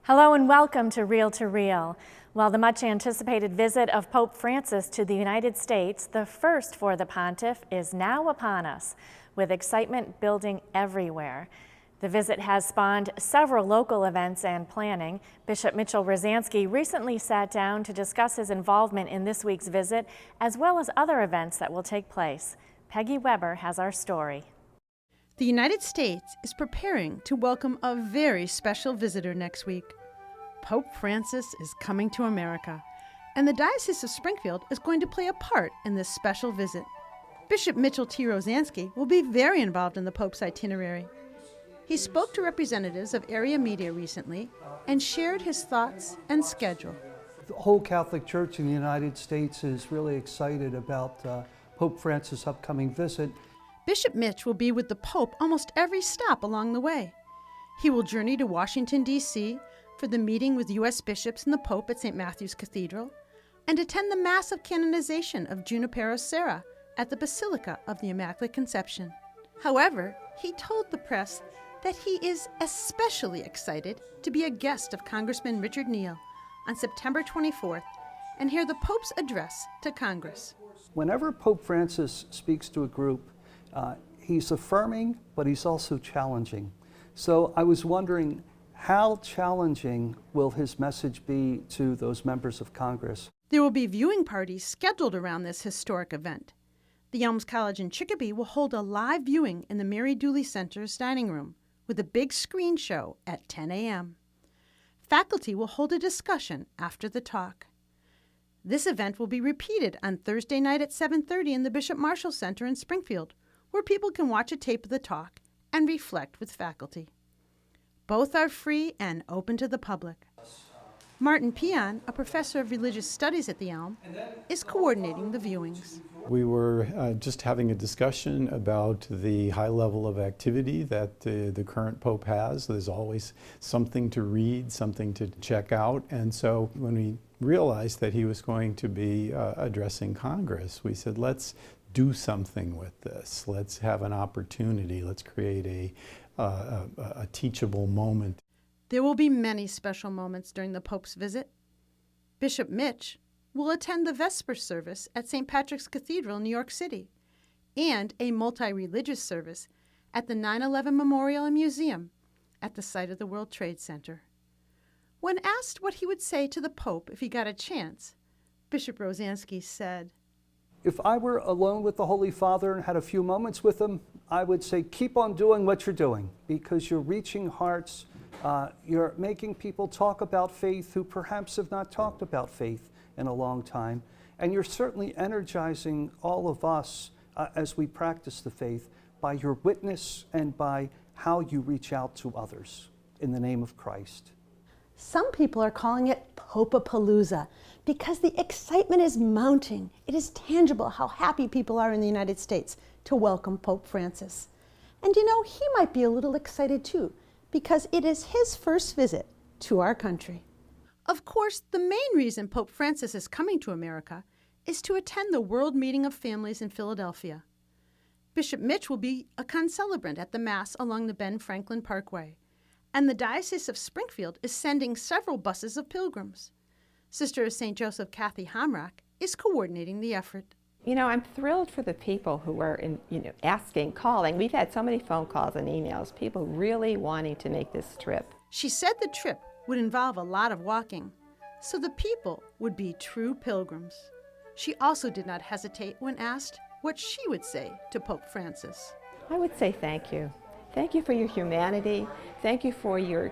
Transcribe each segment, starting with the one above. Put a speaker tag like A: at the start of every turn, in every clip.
A: Hello and welcome to Real to Real. While the much anticipated visit of Pope Francis to the United States, the first for the pontiff, is now upon us, with excitement building everywhere. The visit has spawned several local events and planning. Bishop Mitchell Rosansky recently sat down to discuss his involvement in this week's visit, as well as other events that will take place. Peggy Weber has our story.
B: The United States is preparing to welcome a very special visitor next week. Pope Francis is coming to America, and the Diocese of Springfield is going to play a part in this special visit. Bishop Mitchell T. Rosansky will be very involved in the Pope's itinerary. He spoke to representatives of area media recently and shared his thoughts and schedule.
C: The whole Catholic Church in the United States is really excited about Pope Francis' upcoming visit.
B: Bishop Mitch will be with the Pope almost every stop along the way. He will journey to Washington, D.C. for the meeting with U.S. bishops and the Pope at St. Matthew's Cathedral, and attend the Mass of Canonization of Junipero Serra at the Basilica of the Immaculate Conception. However, he told the press that he is especially excited to be a guest of Congressman Richard Neal on September 24th and hear the Pope's address to Congress.
C: Whenever Pope Francis speaks to a group, he's affirming, but he's also challenging. So I was wondering, how challenging will his message be to those members of Congress?
B: There will be viewing parties scheduled around this historic event. The Elms College in Chicopee will hold a live viewing in the Mary Dooley Center's dining room with a big screen show at 10 a.m. Faculty will hold a discussion after the talk. This event will be repeated on Thursday night at 7:30 in the Bishop Marshall Center in Springfield, where people can watch a tape of the talk and reflect with faculty. Both are free and open to the public. Martin Peon, a professor of religious studies at the Elm, is coordinating the viewings.
D: We were just having a discussion about the high level of activity that the current Pope has. There's always something to read, something to check out. And so when we realized that he was going to be addressing Congress, we said, let's do something with this. Let's have an opportunity. Let's create a teachable moment.
B: There will be many special moments during the Pope's visit. Bishop Mitch will attend the Vesper service at St. Patrick's Cathedral in New York City and a multi-religious service at the 9/11 Memorial and Museum at the site of the World Trade Center. When asked what he would say to the Pope if he got a chance, Bishop Rosansky said,
C: If I were alone with the Holy Father and had a few moments with him, I would say, keep on doing what you're doing, because you're reaching hearts, you're making people talk about faith who perhaps have not talked about faith in a long time, and you're certainly energizing all of us as we practice the faith by your witness and by how you reach out to others in the name of Christ.
E: Some people are calling it Popapalooza because the excitement is mounting. It is tangible how happy people are in the United States to welcome Pope Francis. And you know, he might be a little excited too, because it is his first visit to our country.
B: Of course, the main reason Pope Francis is coming to America is to attend the World Meeting of Families in Philadelphia. Bishop Mitch will be a concelebrant at the Mass along the Ben Franklin Parkway, and the Diocese of Springfield is sending several buses of pilgrims. Sister of St. Joseph Kathy Hamrock is coordinating the effort.
F: You know, I'm thrilled for the people who are asking, calling. We've had so many phone calls and emails, people really wanting to make this trip.
B: She said the trip would involve a lot of walking, so the people would be true pilgrims. She also did not hesitate when asked what she would say to Pope Francis.
F: I would say thank you. Thank you for your humanity. Thank you for your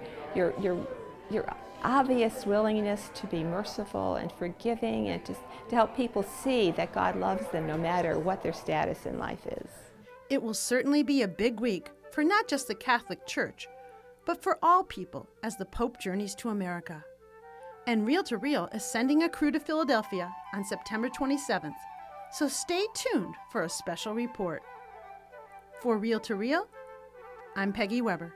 F: obvious willingness to be merciful and forgiving and to help people see that God loves them no matter what their status in life is.
B: It will certainly be a big week for not just the Catholic Church, but for all people as the Pope journeys to America. And Real to Real is sending a crew to Philadelphia on September 27th, so stay tuned for a special report. For Real to Real, I'm Peggy Weber.